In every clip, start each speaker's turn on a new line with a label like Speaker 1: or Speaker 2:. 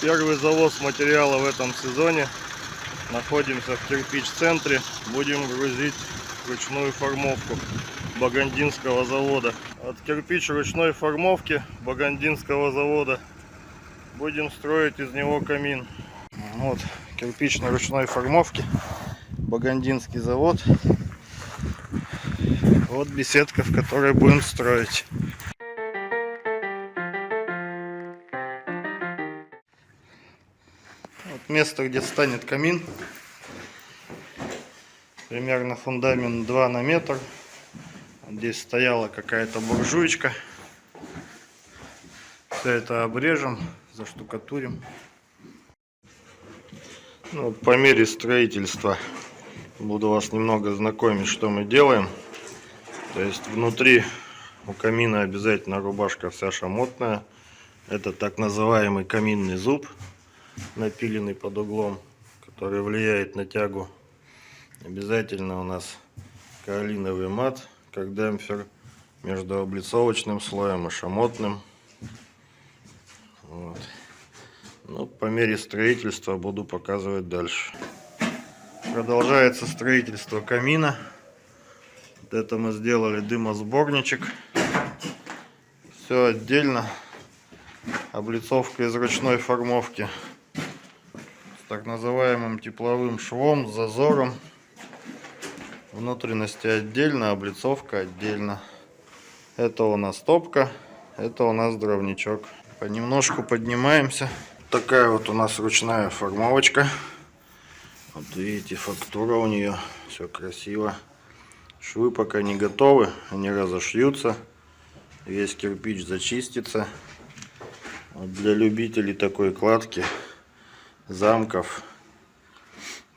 Speaker 1: Первый завоз материала в этом сезоне. Находимся в кирпич-центре. Будем грузить ручную формовку Багандинского завода. От кирпич ручной формовки Багандинского завода будем строить из него камин. Вот кирпич на ручной формовке, Багандинский завод. Вот беседка, в которой будем строить. Вот место, где станет камин. Примерно фундамент 2 на метр. Здесь стояла какая-то буржуечка. Все это обрежем, заштукатурим. Ну, по мере строительства буду вас немного знакомить, что мы делаем. То есть внутри у камина обязательно рубашка вся шамотная. Это так называемый каминный зуб, напиленный под углом, который влияет на тягу. Обязательно у нас каолиновый мат, как демпфер, между облицовочным слоем и шамотным. Вот. Ну, по мере строительства буду показывать дальше. Продолжается строительство камина. Вот это мы сделали дымосборничек. Все отдельно. Облицовка из ручной формовки с так называемым тепловым швом, с зазором. Внутренности отдельно, облицовка отдельно. Это у нас топка, это у нас дровничок. Понемножку поднимаемся. Такая вот у нас ручная формовочка. Вот видите, фактура у нее, все красиво. Швы пока не готовы, они разошьются. Весь кирпич зачистится. Вот для любителей такой кладки, замков,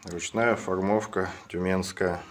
Speaker 1: ручная формовка тюменская.